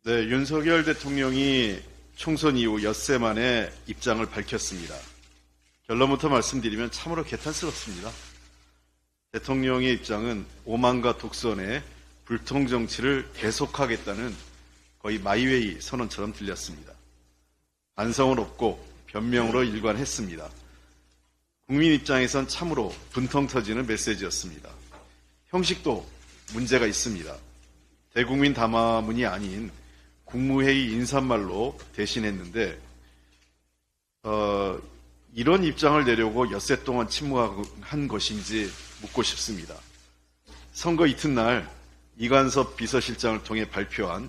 네, 윤석열 대통령이 총선 이후 엿새 만에 입장을 밝혔습니다. 결론부터 말씀드리면 참으로 개탄스럽습니다. 대통령의 입장은 오만과 독선의 불통 정치를 계속하겠다는 거의 마이웨이 선언처럼 들렸습니다. 반성은 없고 변명으로 일관했습니다. 국민 입장에선 참으로 분통 터지는 메시지였습니다. 형식도 문제가 있습니다. 대국민 담화문이 아닌 국무회의 인사말로 대신했는데 이런 입장을 내려고 엿새 동안 침묵한 것인지 묻고 싶습니다. 선거 이튿날 이관섭 비서실장을 통해 발표한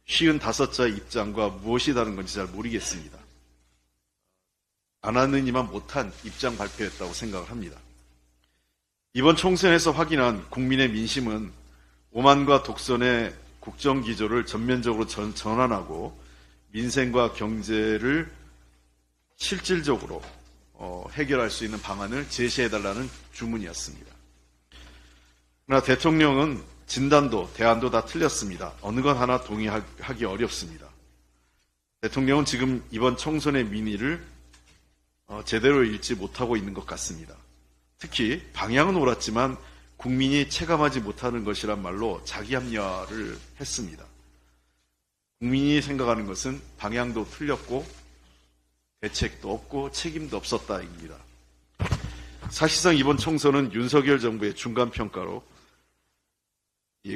55자 입장과 무엇이 다른 건지 잘 모르겠습니다. 안 하느니만 못한 입장 발표였다고 생각을 합니다. 이번 총선에서 확인한 국민의 민심은 오만과 독선의 국정기조를 전면적으로 전환하고 민생과 경제를 실질적으로 해결할 수 있는 방안을 제시해달라는 주문이었습니다. 그러나 대통령은 진단도 대안도 다 틀렸습니다. 어느 것 하나 동의하기 어렵습니다. 대통령은 지금 이번 총선의 민의를 제대로 읽지 못하고 있는 것 같습니다. 특히 방향은 옳았지만 국민이 체감하지 못하는 것이란 말로 자기 합리화를 했습니다. 국민이 생각하는 것은 방향도 틀렸고 대책도 없고 책임도 없었다입니다. 사실상 이번 총선은 윤석열 정부의 중간평가로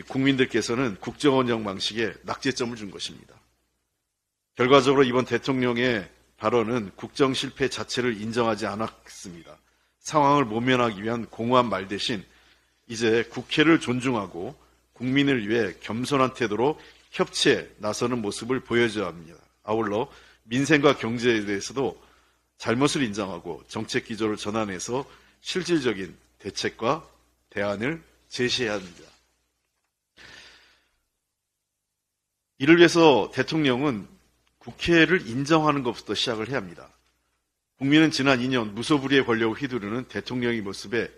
국민들께서는 국정운영 방식에 낙제점을 준 것입니다. 결과적으로 이번 대통령의 발언은 국정 실패 자체를 인정하지 않았습니다. 상황을 모면하기 위한 공허한 말 대신 이제 국회를 존중하고 국민을 위해 겸손한 태도로 협치에 나서는 모습을 보여줘야 합니다. 아울러 민생과 경제에 대해서도 잘못을 인정하고 정책 기조를 전환해서 실질적인 대책과 대안을 제시해야 합니다. 이를 위해서 대통령은 국회를 인정하는 것부터 시작을 해야 합니다. 국민은 지난 2년 무소불위의 권력을 휘두르는 대통령의 모습에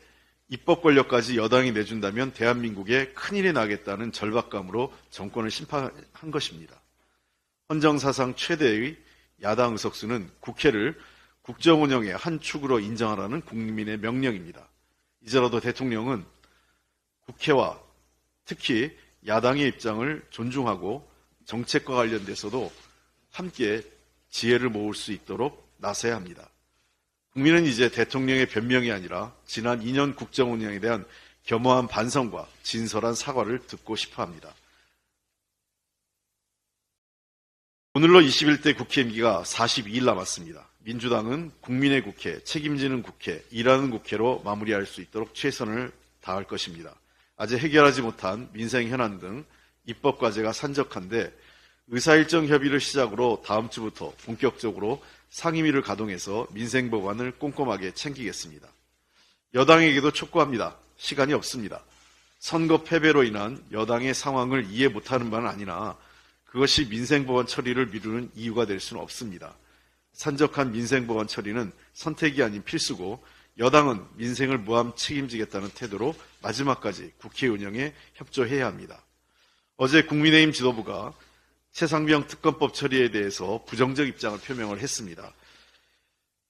입법 권력까지 여당이 내준다면 대한민국에 큰일이 나겠다는 절박감으로 정권을 심판한 것입니다. 헌정사상 최대의 야당 의석수는 국회를 국정운영의 한 축으로 인정하라는 국민의 명령입니다. 이제라도 대통령은 국회와 특히 야당의 입장을 존중하고 정책과 관련돼서도 함께 지혜를 모을 수 있도록 나서야 합니다. 국민은 이제 대통령의 변명이 아니라 지난 2년 국정운영에 대한 겸허한 반성과 진솔한 사과를 듣고 싶어 합니다. 오늘로 21대 국회 임기가 42일 남았습니다. 민주당은 국민의 국회, 책임지는 국회, 일하는 국회로 마무리할 수 있도록 최선을 다할 것입니다. 아직 해결하지 못한 민생 현안 등 입법 과제가 산적한데 의사일정 협의를 시작으로 다음 주부터 본격적으로 상임위를 가동해서 민생 법안을 꼼꼼하게 챙기겠습니다. 여당에게도 촉구합니다. 시간이 없습니다. 선거 패배로 인한 여당의 상황을 이해 못하는 바는 아니나 그것이 민생 법안 처리를 미루는 이유가 될 수는 없습니다. 산적한 민생 법안 처리는 선택이 아닌 필수고 여당은 민생을 무함 책임지겠다는 태도로 마지막까지 국회 운영에 협조해야 합니다. 어제 국민의힘 지도부가 최상병 특검법 처리에 대해서 부정적 입장을 표명을 했습니다.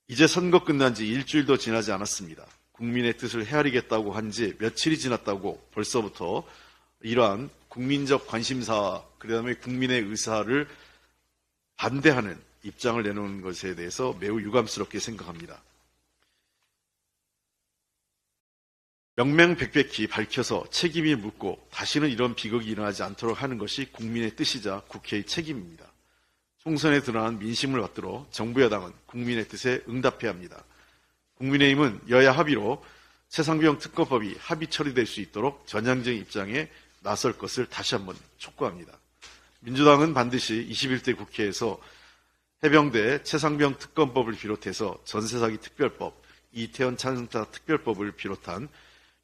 이제 선거 끝난 지 일주일도 지나지 않았습니다. 국민의 뜻을 헤아리겠다고 한 지 며칠이 지났다고 벌써부터 이러한 국민적 관심사, 그다음에 국민의 의사를 반대하는 입장을 내놓는 것에 대해서 매우 유감스럽게 생각합니다. 명명백백히 밝혀서 책임이 묻고 다시는 이런 비극이 일어나지 않도록 하는 것이 국민의 뜻이자 국회의 책임입니다. 총선에 드러난 민심을 받들어 정부 여당은 국민의 뜻에 응답해야 합니다. 국민의힘은 여야 합의로 최상병 특검법이 합의 처리될 수 있도록 전향적인 입장에 나설 것을 다시 한번 촉구합니다. 민주당은 반드시 21대 국회에서 해병대 최상병 특검법을 비롯해서 전세사기 특별법, 이태원 찬성자 특별법을 비롯한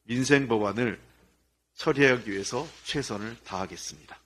민생 법안을 처리하기 위해서 최선을 다하겠습니다.